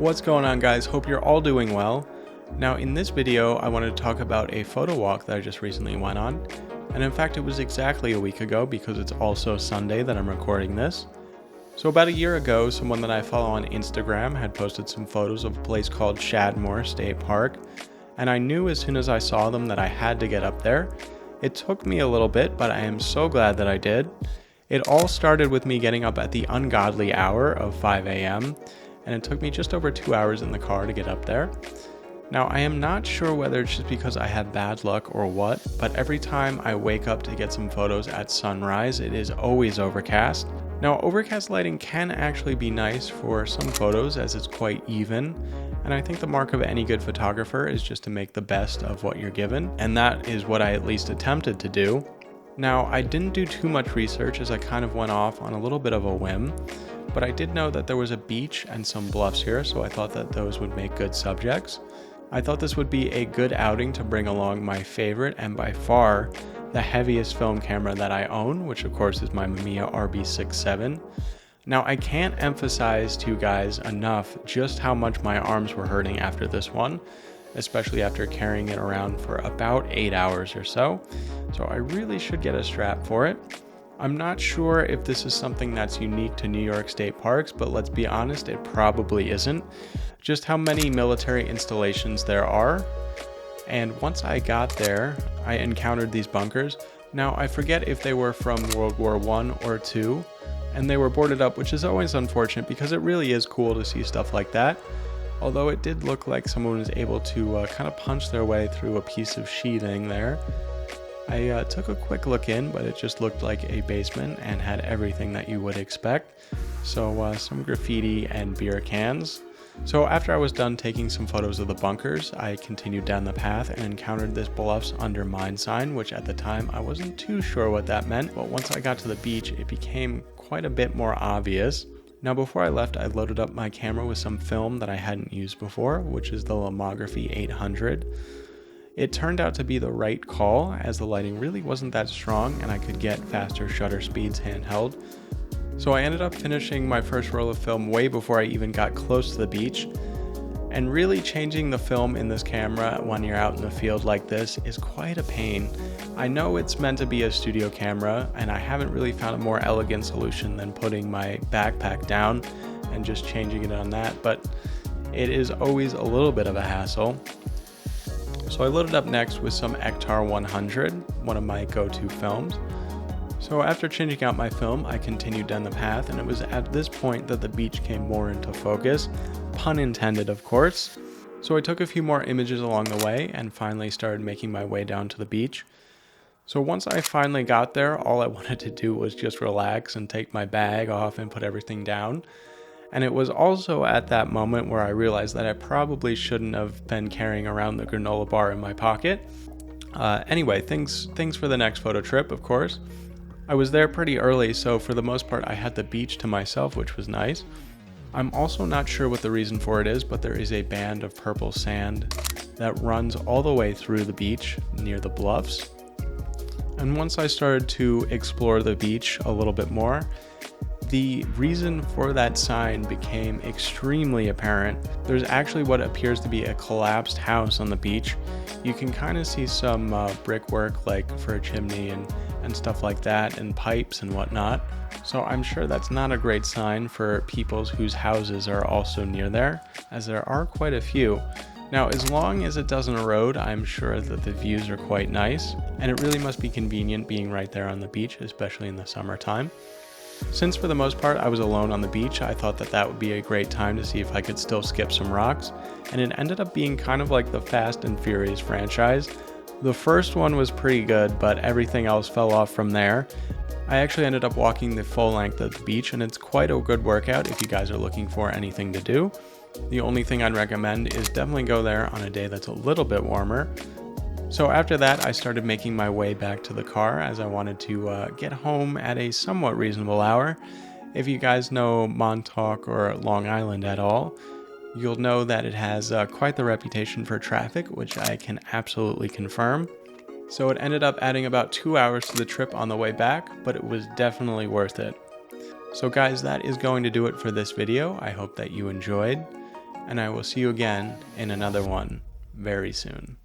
What's going on, guys? Hope you're all doing well. Now in this video I wanted to talk about a photo walk that I just recently went on, and in fact it was exactly a week ago because it's also Sunday that I'm recording this. So about a year ago, someone that I follow on Instagram had posted some photos of a place called Shadmoor State Park, and I knew as soon as I saw them that I had to get up there. It took me a little bit, but I am so glad that I did. It all started with me getting up at the ungodly hour of 5 a.m. and it took me just over 2 hours in the car to get up there. Now I am not sure whether it's just because I had bad luck or what, but every time I wake up to get some photos at sunrise, it is always overcast. Now overcast lighting can actually be nice for some photos as it's quite even, and I think the mark of any good photographer is just to make the best of what you're given, and that is what I at least attempted to do. Now I didn't do too much research as I kind of went off on a little bit of a whim, but I did know that there was a beach and some bluffs here, so I thought that those would make good subjects. I thought this would be a good outing to bring along my favorite and by far the heaviest film camera that I own, which of course is my Mamiya RB67. Now I can't emphasize to you guys enough just how much my arms were hurting after this one, especially after carrying it around for about 8 hours or so. So I really should get a strap for it. I'm not sure if this is something that's unique to New York State parks, but let's be honest, it probably isn't. Just how many military installations there are. And once I got there, I encountered these bunkers. Now I forget if they were from World War I or II, and they were boarded up, which is always unfortunate because it really is cool to see stuff like that. Although it did look like someone was able to kind of punch their way through a piece of sheathing there. I took a quick look in, but it just looked like a basement and had everything that you would expect. So some graffiti and beer cans. So after I was done taking some photos of the bunkers, I continued down the path and encountered this bluffs under mine sign, which at the time I wasn't too sure what that meant, but once I got to the beach, it became quite a bit more obvious. Now before I left, I loaded up my camera with some film that I hadn't used before, which is the Lomography 800. It turned out to be the right call as the lighting really wasn't that strong and I could get faster shutter speeds handheld. So I ended up finishing my first roll of film way before I even got close to the beach. And really changing the film in this camera when you're out in the field like this is quite a pain. I know it's meant to be a studio camera and I haven't really found a more elegant solution than putting my backpack down and just changing it on that, but it is always a little bit of a hassle. So I loaded up next with some Ektar 100, one of my go-to films. So after changing out my film, I continued down the path, and it was at this point that the beach came more into focus, pun intended of course. So I took a few more images along the way and finally started making my way down to the beach. So once I finally got there, all I wanted to do was just relax and take my bag off and put everything down. And it was also at that moment where I realized that I probably shouldn't have been carrying around the granola bar in my pocket. Anyway, things for the next photo trip, of course. I was there pretty early, so for the most part I had the beach to myself, which was nice. I'm also not sure what the reason for it is, but there is a band of purple sand that runs all the way through the beach near the bluffs. And once I started to explore the beach a little bit more, the reason for that sign became extremely apparent. There's actually what appears to be a collapsed house on the beach. You can kind of see some brickwork like for a chimney and stuff like that, and pipes and whatnot. So I'm sure that's not a great sign for people whose houses are also near there, as there are quite a few. Now, as long as it doesn't erode, I'm sure that the views are quite nice, and it really must be convenient being right there on the beach, especially in the summertime. Since for the most part I was alone on the beach, I thought that would be a great time to see if I could still skip some rocks, and it ended up being kind of like the Fast and Furious franchise. The first one was pretty good, but everything else fell off from there. I actually ended up walking the full length of the beach, and it's quite a good workout if you guys are looking for anything to do. The only thing I'd recommend is definitely go there on a day that's a little bit warmer. So after that, I started making my way back to the car as I wanted to get home at a somewhat reasonable hour. If you guys know Montauk or Long Island at all, you'll know that it has quite the reputation for traffic, which I can absolutely confirm. So it ended up adding about 2 hours to the trip on the way back, but it was definitely worth it. So guys, that is going to do it for this video. I hope that you enjoyed. and I will see you again in another one very soon.